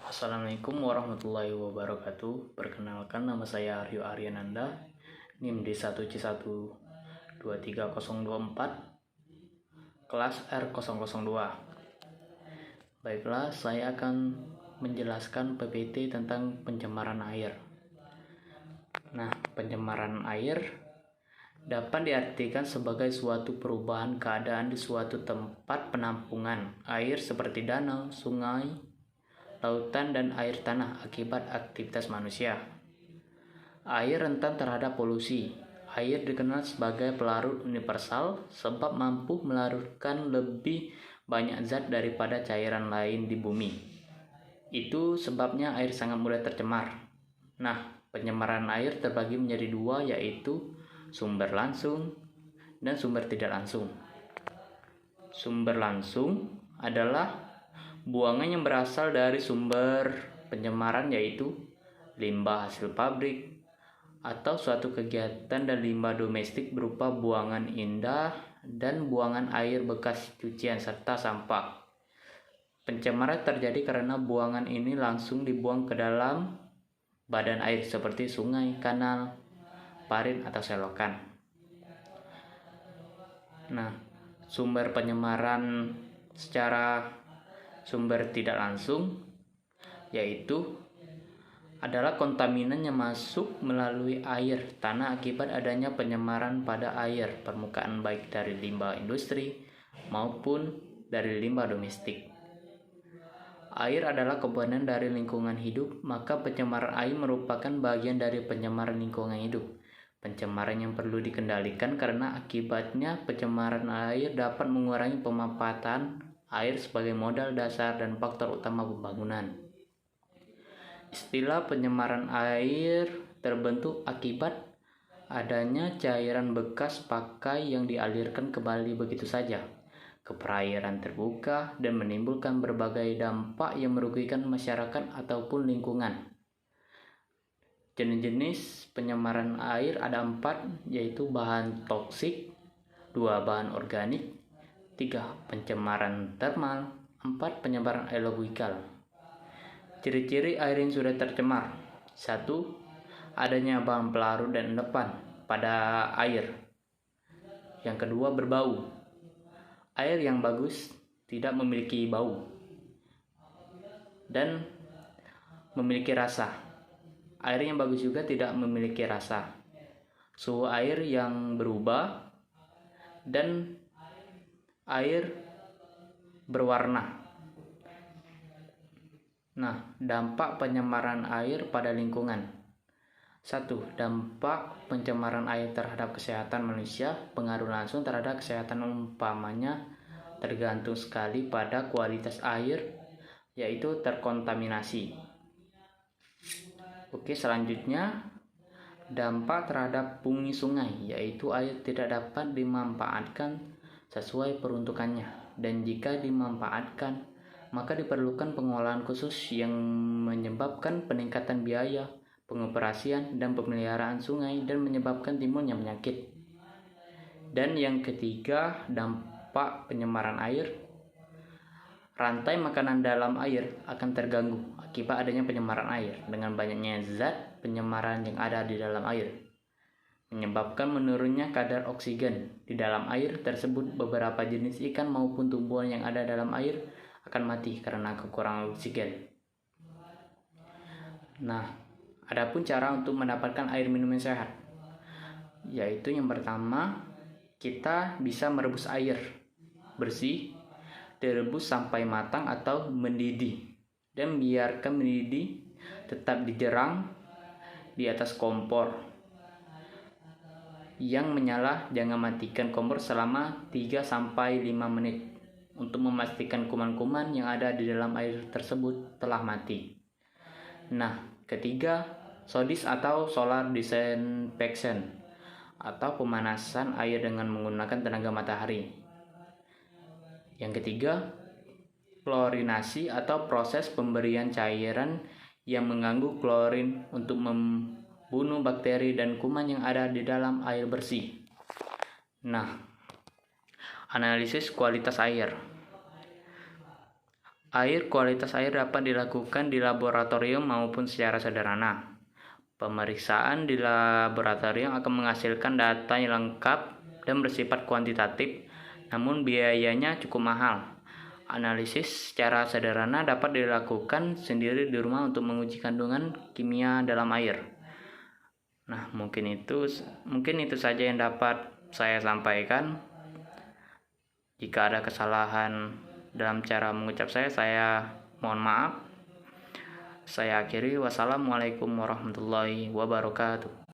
Assalamualaikum warahmatullahi wabarakatuh. Perkenalkan, nama saya Aryo Aryananda, NIM D1C12304, kelas R002. Baiklah, saya akan menjelaskan PPT tentang pencemaran air. Nah, pencemaran air dapat diartikan sebagai suatu perubahan keadaan di suatu tempat penampungan air seperti danau, sungai, lautan, dan air tanah akibat aktivitas manusia. Air rentan terhadap polusi. Air dikenal sebagai pelarut universal sebab mampu melarutkan lebih banyak zat daripada cairan lain di bumi. Itu sebabnya air sangat mudah tercemar. Nah, pencemaran air terbagi menjadi dua, yaitu sumber langsung dan sumber tidak langsung. Sumber langsung adalah buangan yang berasal dari sumber pencemaran, yaitu limbah hasil pabrik atau suatu kegiatan, dan limbah domestik berupa buangan indah dan buangan air bekas cucian serta sampah. Pencemaran terjadi karena buangan ini langsung dibuang ke dalam badan air seperti sungai, kanal, parit, atau selokan. Nah, sumber pencemaran secara sumber tidak langsung yaitu adalah kontaminan yang masuk melalui air tanah akibat adanya pencemaran pada air permukaan, baik dari limbah industri maupun dari limbah domestik. Air adalah komponen dari lingkungan hidup, maka pencemaran air merupakan bagian dari pencemaran lingkungan hidup. Pencemaran yang perlu dikendalikan karena akibatnya pencemaran air dapat mengurangi pemanfaatan air sebagai modal dasar dan faktor utama pembangunan. Istilah pencemaran air terbentuk akibat adanya cairan bekas pakai yang dialirkan kembali begitu saja ke perairan terbuka dan menimbulkan berbagai dampak yang merugikan masyarakat ataupun lingkungan. Jenis-jenis pencemaran air ada 4, yaitu bahan toksik, 2 bahan organik, 3 pencemaran termal, 4 pencemaran aerobikal. Ciri-ciri air yang sudah tercemar: 1. Adanya bahan pelarut dan endapan pada air. Yang kedua, berbau. Air yang bagus tidak memiliki bau dan memiliki rasa. Air yang bagus juga tidak memiliki rasa. Suhu air yang berubah dan air berwarna. Nah, dampak pencemaran air pada lingkungan. 1. Dampak pencemaran air terhadap kesehatan manusia. Pengaruh langsung terhadap kesehatan umpamanya tergantung sekali pada kualitas air, yaitu terkontaminasi. Oke, selanjutnya dampak terhadap fungsi sungai, yaitu air tidak dapat dimanfaatkan sesuai peruntukannya, dan jika dimanfaatkan maka diperlukan pengolahan khusus yang menyebabkan peningkatan biaya pengoperasian dan pemeliharaan sungai dan menyebabkan timbulnya penyakit. Dan yang ketiga, dampak pencemaran air. Rantai makanan dalam air akan terganggu akibat adanya pencemaran air dengan banyaknya zat pencemaran yang ada di dalam air, menyebabkan menurunnya kadar oksigen di dalam air tersebut. Beberapa jenis ikan maupun tumbuhan yang ada dalam air akan mati karena kekurangan oksigen. Nah, adapun cara untuk mendapatkan air minum yang sehat, yaitu yang pertama, kita bisa merebus air bersih, direbus sampai matang atau mendidih, dan biarkan mendidih tetap dijerang di atas kompor yang menyala. Jangan matikan kompor selama 3-5 menit untuk memastikan kuman-kuman yang ada di dalam air tersebut telah mati. Nah, ketiga, SODIS atau solar disinfection atau pemanasan air dengan menggunakan tenaga matahari. Yang ketiga, klorinasi atau proses pemberian cairan yang mengganggu klorin untuk membunuh bakteri dan kuman yang ada di dalam air bersih. Nah, analisis kualitas air. Kualitas air dapat dilakukan di laboratorium maupun secara sederhana. Pemeriksaan di laboratorium akan menghasilkan data yang lengkap dan bersifat kuantitatif, namun biayanya cukup mahal. Analisis secara sederhana dapat dilakukan sendiri di rumah untuk menguji kandungan kimia dalam air. Nah, mungkin itu saja yang dapat saya sampaikan. Jika ada kesalahan dalam cara mengucap saya mohon maaf. Saya akhiri. Wassalamualaikum warahmatullahi wabarakatuh.